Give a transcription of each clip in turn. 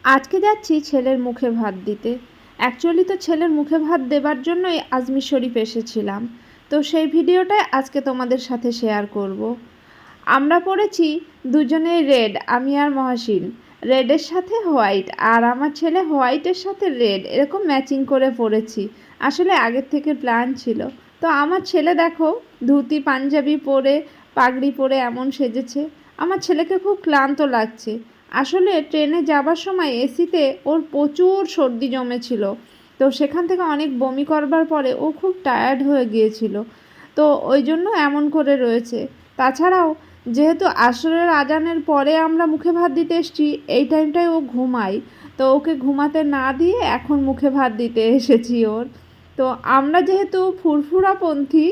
আজকে যাচ্ছি ছেলের মুখে ভাত দিতে। অ্যাকচুয়ালি তো ছেলের মুখে ভাত দেবার জন্যই আজমির শরীফ এসেছিলাম। তো সেই ভিডিওটাই আজকে তোমাদের সাথে শেয়ার করব। আমরা পরেছি দুজনেই রেড, আমি আর মহাসিন। রেডের সাথে হোয়াইট, আর আমার ছেলে হোয়াইটের সাথে রেড, এরকম ম্যাচিং করে পরেছি। আসলে আগের থেকে প্ল্যান ছিল। তো আমার ছেলে দেখো ধুতি পাঞ্জাবি পরে পাগড়ি পরে এমন সেজেছে। আমার ছেলেকে খুব ক্লান্ত লাগছে। আসলে ট্রেনে যাবার সময় এসিতে ওর প্রচুর সর্দি জমেছিল। তো সেখান থেকে অনেক বমি করবার পরে ও খুব টায়ার্ড হয়ে গিয়েছিল। তো ওই জন্য এমন করে রয়েছে। তাছাড়াও যেহেতু আসরের আজানের পরে আমরা মুখে ভাত দিতে এসেছি, এই টাইমটায় ও ঘুমায়। তো ওকে ঘুমাতে না দিয়ে এখন মুখে ভাত দিতে এসেছি ওর। তো আমরা যেহেতু ফুরফুরাপন্থী,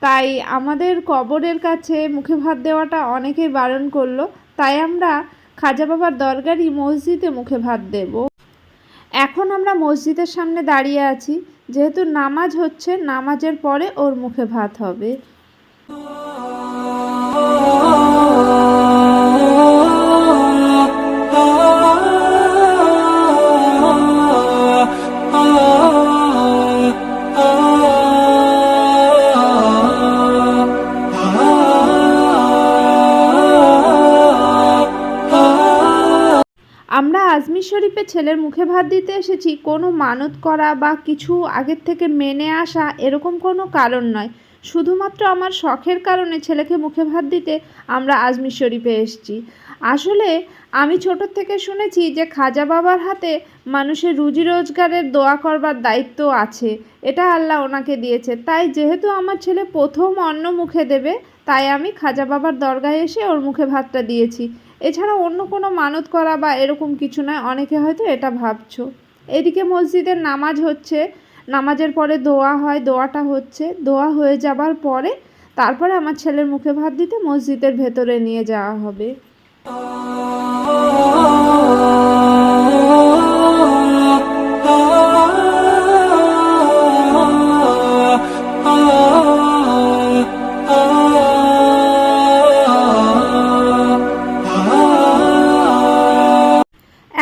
তাই আমাদের কবরের কাছে মুখে ভাত দেওয়াটা অনেকেই বারণ করলো। তাই আমরা খাজা বাবার দরগারই মসজিদে মুখে ভাত দেব। এখন আমরা মসজিদের সামনে দাঁড়িয়ে আছি, যেহেতু নামাজ হচ্ছে, নামাজের পরে ওর মুখে ভাত হবে। আমরা আজমির শরীফে ছেলের মুখে ভাত দিতে এসেছি কোনো মানত করা বা কিছু আগের থেকে মেনে আসা এরকম কোনো কারণ নয়। শুধুমাত্র আমার শখের কারণে ছেলেকে মুখে ভাত দিতে আমরা আজমির শরীফে এসেছি। আসলে আমি ছোটোর থেকে শুনেছি যে খাজা বাবার হাতে মানুষের রুজি রোজগারের দোয়া করবার দায়িত্ব আছে, এটা আল্লাহ ওনাকে দিয়েছে। তাই যেহেতু আমার ছেলে প্রথম অন্ন মুখে দেবে, তাই আমি খাজা বাবার দরগায় এসে ওর মুখে ভাতটা দিয়েছি। এছাড়া অন্য কোনো মানত করা বা এরকম কিছু নয়, অনেকে হয়তো এটা ভাবছো। এদিকে মসজিদের নামাজ হচ্ছে, নামাজের পরে দোয়া হয়, দোয়াটা হচ্ছে, দোয়া হয়ে যাবার পরে তারপরে আমার ছেলের মুখে ভাত দিতে মসজিদের ভেতরে নিয়ে যাওয়া হবে।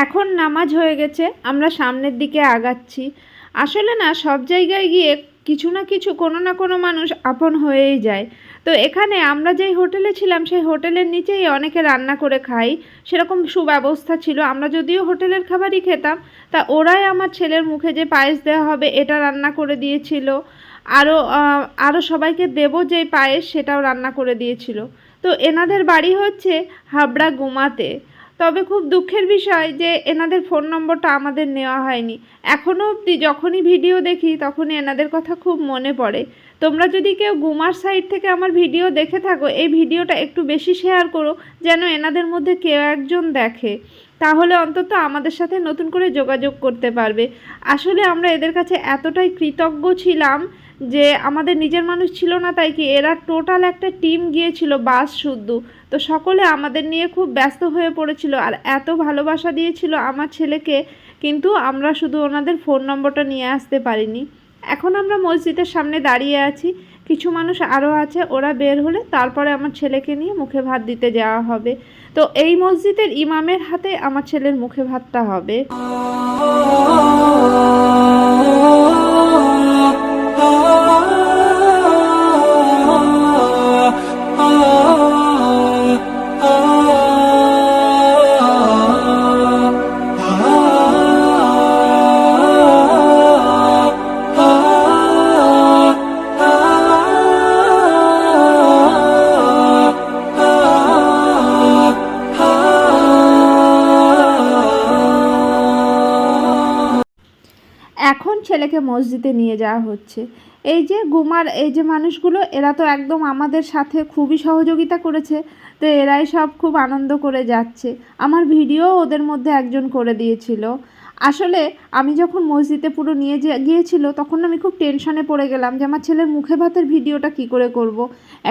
এখন নামাজ হয়ে গেছে, আমরা সামনের দিকে আগাচ্ছি। আসলে না, সব জায়গায় গিয়ে কিছু না কিছু কোনো না কোনো মানুষ আপন হয়েই যায়। তো এখানে আমরা যেই হোটেলে ছিলাম সেই হোটেলের নিচেই অনেকে রান্না করে খাই, সেরকম সুব্যবস্থা ছিল। আমরা যদিও হোটেলের খাবারই খেতাম, তা ওরাই আমার ছেলের মুখে যে পায়েস দেওয়া হবে এটা রান্না করে দিয়েছিল। আরও সবাইকে দেবো যে পায়েস সেটাও রান্না করে দিয়েছিল। তো এনাদের বাড়ি হচ্ছে হাবড়া গুমাতে। তবে খুব দুঃখের বিষয় যে এনাদের ফোন নম্বরটা আমাদের নেওয়া হয়নি। এখনও অবধি যখনই ভিডিও দেখি তখনই এনাদের কথা খুব মনে পড়ে। তোমরা যদি কেউ গুমার সাইড থেকে আমার ভিডিও দেখে থাকো, এই ভিডিওটা একটু বেশি শেয়ার করো, যেন এনাদের মধ্যে কেউ একজন দেখে। তাহলে অন্তত আমাদের সাথে নতুন করে যোগাযোগ করতে পারবে। আসলে আমরা এদের কাছে এতটাই কৃতজ্ঞ ছিলাম যে আমাদের নিজের মানুষ ছিল না, তাই কি এরা টোটাল একটা টিম গিয়েছিল বাস শুদ্ধ। তো সকলে আমাদের নিয়ে খুব ব্যস্ত হয়ে পড়েছিল আর এত ভালোবাসা দিয়েছিল আমার ছেলেকে, কিন্তু আমরা শুধু ওনাদের ফোন নম্বরটা নিয়ে আসতে পারিনি। এখন আমরা মসজিদের সামনে দাঁড়িয়ে আছি, কিছু মানুষ আরও আছে, ওরা বের হলে তারপরে আমার ছেলেকে নিয়ে মুখে ভাত দিতে যাওয়া হবে। তো এই মসজিদের ইমামের হাতে আমার ছেলের মুখে ভাতটা হবে। এখন ছেলেকে মসজিদে নিয়ে যাওয়া হচ্ছে। এই যে গুমার এই যে মানুষগুলো, এরা তো একদম আমাদের সাথে খুবই সহযোগিতা করেছে। তো এরাই সব খুব আনন্দ করে যাচ্ছে। আমার ভিডিও ওদের মধ্যে একজন করে দিয়েছিল। আসলে আমি যখন মসজিদে পুরো নিয়ে গিয়েছিল তখন আমি খুব টেনশনে পড়ে গেলাম যে আমার ছেলের মুখে ভাতের ভিডিওটা কি করে করব।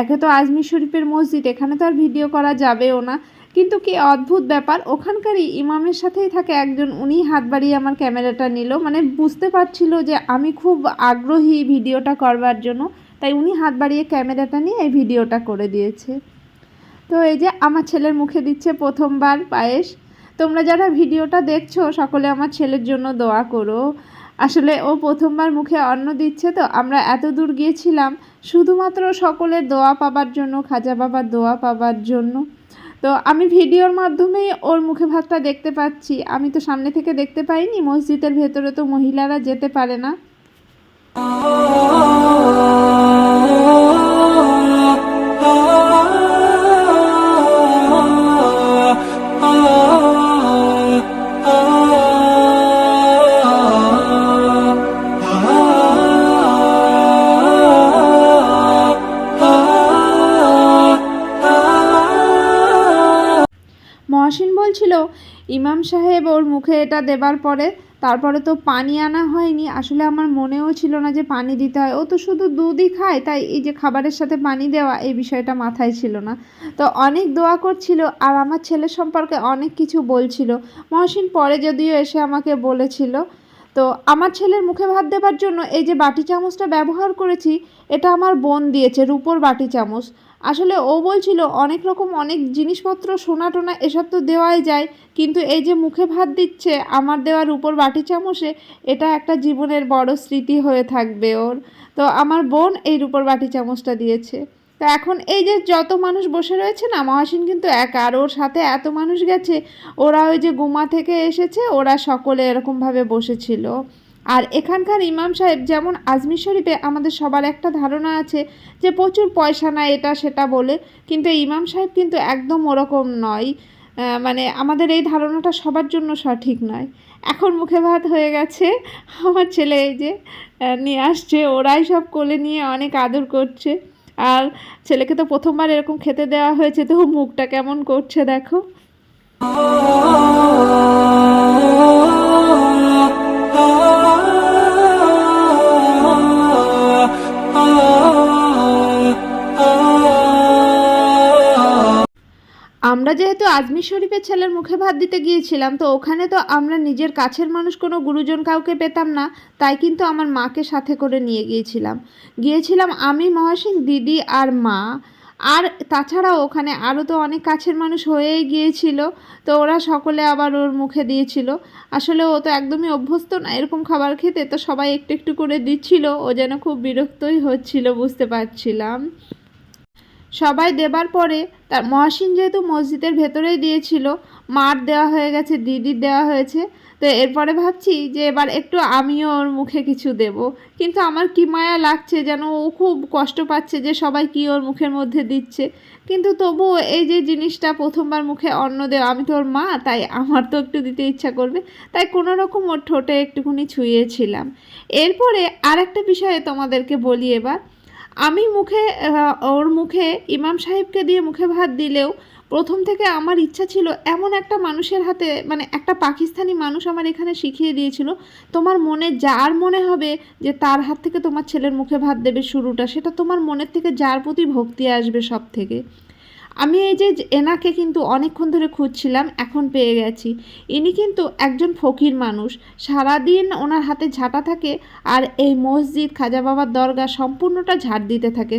একে তো আজমির শরীফের মসজিদ, এখানে তো আর ভিডিও করা যাবেও না। কিন্তু কি অদ্ভুত ব্যাপার, ওখানকারই ইমামের সাথেই থাকে একজন, উনি হাত বাড়িয়ে আমার ক্যামেরাটা নিল, মানে বুঝতে পারছিল যে আমি খুব আগ্রহী ভিডিওটা করবার জন্য, তাই উনি হাত বাড়িয়ে ক্যামেরাটা নিয়ে এই ভিডিওটা করে দিয়েছে। তো এই যে আমার ছেলের মুখে দিচ্ছে প্রথমবার পায়েস। তোমরা যারা ভিডিওটা দেখছো সকলে আমার ছেলের জন্য দোয়া করো। আসলে ও প্রথমবার মুখে অন্ন দিচ্ছে, তো আমরা এত দূর গিয়েছিলাম শুধুমাত্র সকলের দোয়া পাবার জন্য, খাজা বাবার দোয়া পাবার জন্য। তো আমি ভিডিওর মাধ্যমেই ওর মুখে ভাতটা দেখতে পাচ্ছি, আমি তো সামনে থেকে দেখতে পাইনি, মসজিদের ভেতরে তো মহিলারা যেতে পারে না। মহসিন বলছিল ইমাম সাহেব ওর মুখে এটা দেবার পরে তারপরে তো পানি আনা হয়নি। আসলে আমার মনেও ছিল না যে পানি দিতে হয়, ও তো শুধু দুধই খায়, তাই এই যে খাবারের সাথে পানি দেওয়া এই বিষয়টা মাথায় ছিল না। তো অনেক দোয়া করছিল আর আমার ছেলে সম্পর্কে অনেক কিছু বলছিল। মহসিন পরে যদিও এসে আমাকে বলেছিল। তো আমার ছেলের মুখে ভাত দেবার জন্য এই যে বাটি চামচটা ব্যবহার করেছি, এটা আমার বোন দিয়েছে, রূপোর বাটি চামচ। আসলে ও বলছিল অনেক রকম অনেক জিনিসপত্র, সোনা টোনা এসব তো দেওয়াই যায়, কিন্তু এই যে মুখে ভাত দিচ্ছে আমার দেওয়ার রূপোর বাটি চামচে, এটা একটা জীবনের বড় স্মৃতি হয়ে থাকবে ওর। তো আমার বোন এই রূপোর বাটি চামচটা দিয়েছে। তো এখন এই যে যত মানুষ বসে রয়েছে না, মহাসিন কিন্তু একা, আর ওর সাথে এত মানুষ গেছে, ওরা ওই যে গুমা থেকে এসেছে, ওরা সকলে এরকমভাবে বসেছিল। আর এখানকার ইমাম সাহেব যেমন আজমির শরীফে আমাদের সবার একটা ধারণা আছে যে প্রচুর পয়সা নেয় এটা সেটা বলে, কিন্তু ইমাম সাহেব কিন্তু একদম ওরকম নয়। মানে আমাদের এই ধারণাটা সবার জন্য সঠিক নয়। এখন মুখে ভাত হয়ে গেছে, আমার ছেলে এই যে নিয়ে আসছে, ওরাই সব কোলে নিয়ে অনেক আদর করছে। আর ছেলেকে তো প্রথমবার এরকম খেতে দেওয়া হয়েছে, তো মুখটা কেমন করছে দেখো। আমরা যেহেতু আজমির শরীফের ছেলের মুখে ভাত দিতে গিয়েছিলাম, তো ওখানে তো আমরা নিজের কাছের মানুষ কোনো গুরুজন কাউকে পেতাম না, তাই কিন্তু আমার মাকে সাথে করে নিয়ে গিয়েছিলাম আমি, মহসিন, দিদি আর মা। আর তাছাড়াও ওখানে আরও তো অনেক কাছের মানুষ হয়েই গিয়েছিল, তো ওরা সকলে আবার ওর মুখে দিয়েছিল। আসলে ও তো একদমই অভ্যস্ত না এরকম খাবার খেতে, তো সবাই একটু একটু করে দিচ্ছিল, ও যেন খুব বিরক্তই হচ্ছিল, বুঝতে পারছিলাম। সবাই দেবার পরে তার মহসিন যেহেতু মসজিদের ভেতরেই দিয়েছিল, মার দেওয়া হয়ে গেছে, দিদির দেওয়া হয়েছে, তো এরপরে ভাবছি যে এবার একটু আমিও ওর মুখে কিছু দেব। কিন্তু আমার কি মায়া লাগছে, যেন ও খুব কষ্ট পাচ্ছে যে সবাই কি ওর মুখের মধ্যে দিচ্ছে, কিন্তু তবুও এই যে জিনিসটা প্রথমবার মুখে অন্ন দেওয়া, আমি তো ওর মা, তাই আমার তো একটু দিতে ইচ্ছা করবে, তাই কোনো রকম ওর ঠোঁটে একটুখানি ছুঁয়েছিলাম। এরপরে আর একটা বিষয়ে তোমাদেরকে বলি এবার। আমি ওর মুখে ইমাম সাহেবকে দিয়ে মুখে ভাত দিলেও প্রথম থেকে আমার ইচ্ছা ছিল এমন একটা মানুষের হাতে, মানে একটা পাকিস্তানি মানুষ আমার এখানে শিখিয়ে দিয়েছিল, তোমার মনে যার মনে হবে যে তার হাত থেকে তোমার ছেলের মুখে ভাত দেবে শুরুটা, সেটা তোমার মনের থেকে যার প্রতি ভক্তি আসবে সব থেকে। আমি এই যে এনাকে কিন্তু অনেকক্ষণ ধরে খুঁজছিলাম, এখন পেয়ে গেছি। ইনি কিন্তু একজন ফকির মানুষ, সারাদিন ওনার হাতে ঝাঁটা থাকে, আর এই মসজিদ, খাজা বাবার দরগা সম্পূর্ণটা ঝাড় দিতে থাকে।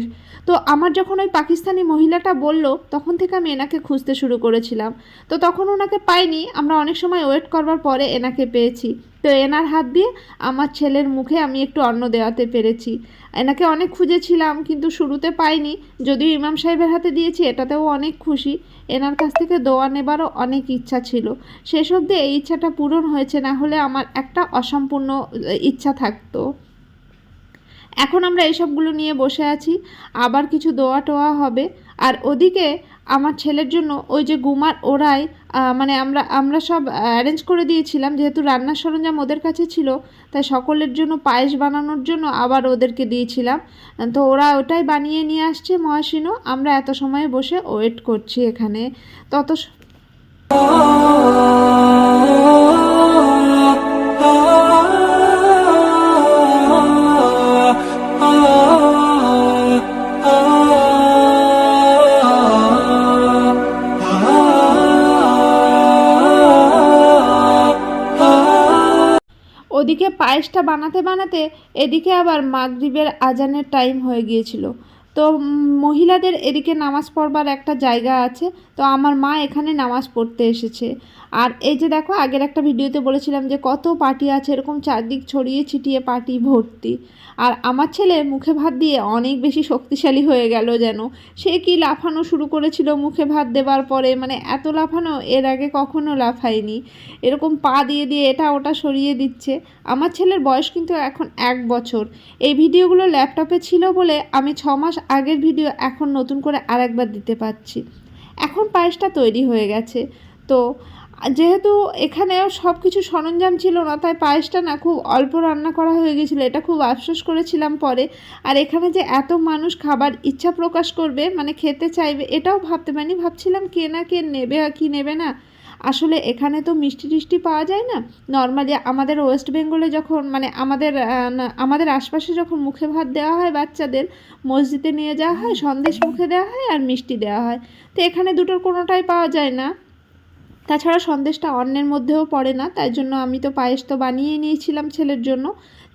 তো আমার যখন ওই পাকিস্তানি মহিলাটা বলল, তখন থেকে আমি এনাকে খুঁজতে শুরু করেছিলাম। তো তখন ওনাকে পাইনি, আমরা অনেক সময় ওয়েট করবার পরে এনাকে পেয়েছি। তো এনার হাত দিয়ে আমার ছেলের মুখে আমি একটু অন্ন দেওয়াতে পেরেছি। এনাকে অনেক খুঁজেছিলাম কিন্তু শুরুতে পাইনি, যদিও ইমাম সাহেবের হাতে দিয়েছি এটাতেও অনেক খুশি। এনার কাছ থেকে দোয়া নেবারও অনেক ইচ্ছা ছিল, শেষ অবধি এই ইচ্ছাটা পূরণ হয়েছে, না হলে আমার একটা অসম্পূর্ণ ইচ্ছা থাকতো। এখন আমরা এইসবগুলো নিয়ে বসে আছি, আবার কিছু দোয়া টোয়া হবে। আর ওদিকে আমার ছেলের জন্য ওই যে গুমার ওরাই মানে আমরা সব অ্যারেঞ্জ করে দিয়েছিলাম, যেহেতু রান্নার সরঞ্জাম ওদের কাছে ছিল, তাই সকলের জন্য পায়েস বানানোর জন্য আবার ওদেরকে দিয়েছিলাম। তো ওরা ওটাই বানিয়ে নিয়ে আসছে, মহাসিনও। আমরা এত সময় বসে ওয়েট করছি এখানে। তত ওদিকে পায়েসটা বানাতে বানাতে এদিকে আবার মাগরিবের আজানের টাইম হয়ে গিয়েছিল। তো মহিলাদের এদিকে নামাজ পড়বার একটা জায়গা আছে, তো আমার মা এখানে নামাজ পড়তে এসেছে। আর এই যে দেখো, আগের একটা ভিডিওতে বলেছিলাম যে কত পার্টি আছে, এরকম চারদিক ছড়িয়ে ছিটিয়ে পার্টি ভর্তি। আর আমার ছেলে মুখে ভাত দিয়ে অনেক বেশি শক্তিশালী হয়ে গেল যেন। সে কি লাফানো শুরু করেছিল মুখে ভাত দেবার পরে, মানে এত লাফানো এর আগে কখনো লাফায়নি। এরকম পা দিয়ে দিয়ে এটা ওটা সরিয়ে দিচ্ছে। আমার ছেলের বয়স কিন্তু এখন 1 বছর। এই ভিডিওগুলো ল্যাপটপে ছিল বলে আমি 6 মাস আগের ভিডিও এখন নতুন করে আরেকবার দিতে পারছি। এখন পায়েসটা তৈরি হয়ে গেছে। তো যেহেতু এখানেও সব কিছু সরঞ্জাম ছিল না, তাই পায়েসটা না খুব অল্প রান্না করা হয়ে গেছিলো। এটা খুব আফসোস করেছিলাম পরে। আর এখানে যে এত মানুষ খাবার ইচ্ছা প্রকাশ করবে, মানে খেতে চাইবে, এটাও ভাবতে পারিনি। ভাবছিলাম কে না কে নেবে আর কি নেবে না। আসলে এখানে তো মিষ্টি টিষ্টি পাওয়া যায় না। নর্মালি আমাদের ওয়েস্ট বেঙ্গলে যখন মানে আমাদের আশপাশে যখন মুখে ভাত দেওয়া হয় বাচ্চাদের, মসজিদে নিয়ে যাওয়া হয়, সন্দেশ মুখে দেওয়া হয় আর মিষ্টি দেওয়া হয়। তো এখানে দুটোর কোনোটাই পাওয়া যায় না। তাছাড়া সন্দেশটা অন্নের মধ্যেও পড়ে না, তাই জন্য আমি তো পায়েস তো বানিয়েই নিয়েছিলাম ছেলের জন্য।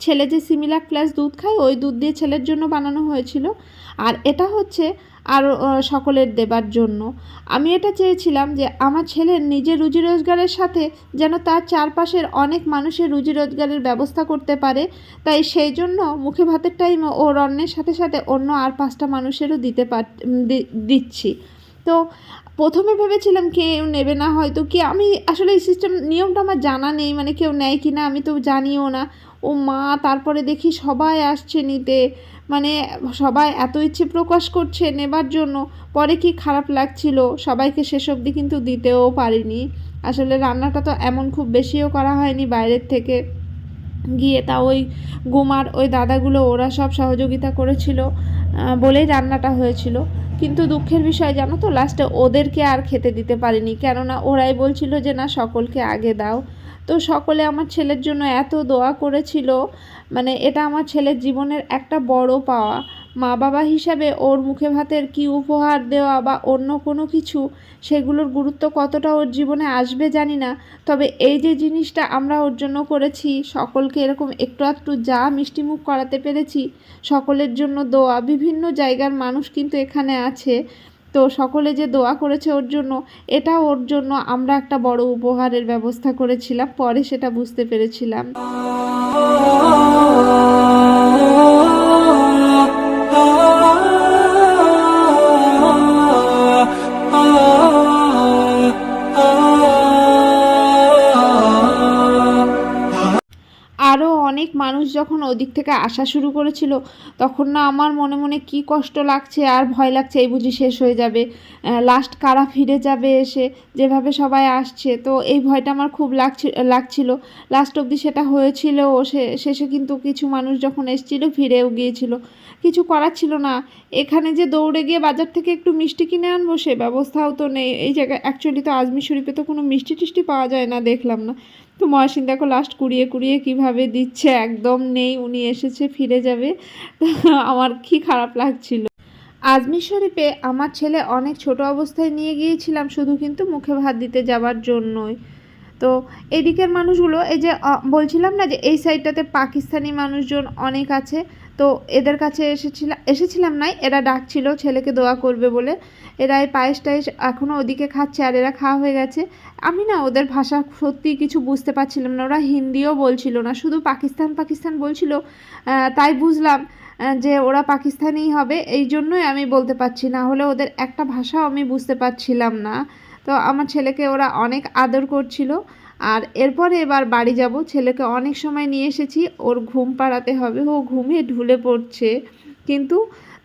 ছেলে যে সিমিলাক প্লাস দুধ খায়, ওই দুধ দিয়ে ছেলের জন্য বানানো হয়েছিল। আর এটা হচ্ছে আরও সকলের দেবার জন্য। আমি এটা চেয়েছিলাম যে আমার ছেলের নিজের রুজি রোজগারের সাথে যেন তার চারপাশের অনেক মানুষের রুজি রোজগারের ব্যবস্থা করতে পারে। তাই সেই জন্য মুখে ভাতের টাইমে ও অন্নের সাথে সাথে অন্য আর 5টা মানুষেরও দিচ্ছি। তো প্রথমে ভেবেছিলাম কেউ নেবে না হয়তো, কি আমি আসলে এই নিয়মটা আমার জানা নেই, মানে কেউ নেয় কি না আমি তো জানিও না। ও মা, তারপরে দেখি সবাই আসছে নিতে, মানে সবাই এত ইচ্ছে প্রকাশ করছে নেবার জন্য। পরে কি খারাপ লাগছিল, সবাইকে শেষ অবধি কিন্তু দিতেও পারিনি। আসলে রান্নাটা তো এমন খুব বেশিও করা হয়নি বাইরের থেকে গিয়ে, তা ওই গুমার ওই দাদাগুলো ওরা সব সহযোগিতা করেছিল বলেই রান্নাটা হয়েছিল। কিন্তু দুঃখের বিষয় জানো তো, লাস্টে ওদেরকে আর খেতে দিতে পারিনি, কেননা ওরাই বলছিল যে না সকলকে আগে দাও। তো সকলে আমার ছেলের জন্য এত দোয়া করেছিল, মানে এটা আমার ছেলের জীবনের একটা বড় পাওয়া। মা বাবা হিসাবে ওর মুখে ভাতের কি উপহার দেওয়া বা অন্য কোনো কিছু, সেগুলোর গুরুত্ব কতটা ওর জীবনে আসবে জানি না। তবে এই যে জিনিসটা আমরা ওর জন্য করেছি, সকলকে এরকম একটু একটু যা মিষ্টিমুখ করাতে পেরেছি, সকলের জন্য দোয়া। বিভিন্ন জায়গার মানুষ কিন্তু এখানে আছে, তো সকলে যে দোয়া করেছে ওর জন্য, এটা ওর জন্য আমরা একটা বড় উপহারের ব্যবস্থা করেছিলাম। পরে সেটা বুঝতে পেরেছিলাম। আরও অনেক মানুষ যখন ওদিক থেকে আসা শুরু করেছিল, তখন না আমার মনে মনে কি কষ্ট লাগছে আর ভয় লাগছে, এই বুঝি শেষ হয়ে যাবে, লাস্ট কারা ফিরে যাবে এসে, যেভাবে সবাই আসছে। তো এই ভয়টা আমার খুব লাগছিল। লাস্ট অবধি সেটা হয়েছিল। শেষে কিন্তু কিছু মানুষ যখন এসেছিল ফিরেও গিয়েছিল। কিছু করার ছিল না। এখানে যে দৌড়ে গিয়ে বাজার থেকে একটু মিষ্টি কিনে আনবো সে ব্যবস্থাও তো নেই। এই জায়গায় অ্যাকচুয়ালি তো আজমির শরীফে তো কোনো মিষ্টি টিষ্টি পাওয়া যায় না, দেখলাম না। তো মহসিন দেখো লাস্ট কুড়িয়ে কুড়িয়ে কীভাবে দিচ্ছে, একদম নেই, উনি এসেছে ফিরে যাবে। আমার কি খারাপ লাগছিল। আজমির শরীফে আমার ছেলে অনেক ছোট অবস্থায় নিয়ে গিয়েছিলাম শুধু কিন্তু মুখে ভাত দিতে যাওয়ার জন্যই। তো এদিকের মানুষগুলো, এই যে বলছিলাম না যে এই সাইডটাতে পাকিস্তানি মানুষজন অনেক আছে, তো এদের কাছে এসেছিলাম নাই, এরা ডাকছিল ছেলেকে দোয়া করবে বলে। এরা এই পায়েস টায়েস এখনও ওদিকে খাচ্ছে আর এরা খাওয়া হয়ে গেছে। আমি না ওদের ভাষা সত্যি কিছু বুঝতে পারছিলাম না, ওরা হিন্দিও বলছিল না, শুধু পাকিস্তান পাকিস্তান বলছিল। তাই বুঝলাম যে ওরা পাকিস্তানিই হবে, এই জন্যই আমি বলতে পারছি, না হলে ওদের একটা ভাষাও আমি বুঝতে পারছিলাম না। তো আমার ছেলেকে ওরা অনেক আদর করছিল। আর এরপরে এবার বাড়ি যাব, ছেলেকে অনেক সময় নিয়ে এসেছি, ওর ঘুম পাড়াতে হবে, ও ঘুমিয়ে ঢুলে পড়ছে। কিন্তু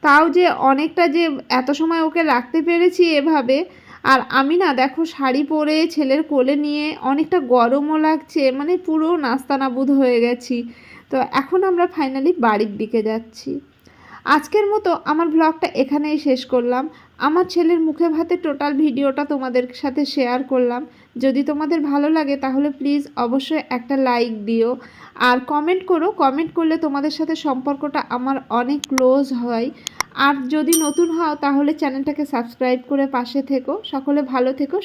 তাও যে অনেকটা যে এত সময় ওকে রাখতে পেরেছি এভাবে। আর আমি না দেখো শাড়ি পরে ছেলের কোলে নিয়ে অনেকটা গরমও লাগছে, মানে পুরো নাস্তানাবুদ হয়ে গেছি। তো এখন আমরা ফাইনালি বাড়ির দিকে যাচ্ছি। আজকের মতো আমার ব্লগটা এখানেই শেষ করলাম। আমার ছেলের মুখে ভাতে টোটাল ভিডিওটা তোমাদের সাথে শেয়ার করলাম। যদি তোমাদের ভালো লাগে তাহলে প্লিজ অবশ্যই একটা লাইক দিও আর কমেন্ট করো। কমেন্ট করলে তোমাদের সাথে সম্পর্কটা আমার অনেক ক্লোজ হয়। আর যদি নতুন হও তাহলে চ্যানেলটাকে সাবস্ক্রাইব করে পাশে থেকো। সকলে ভালো থেকো।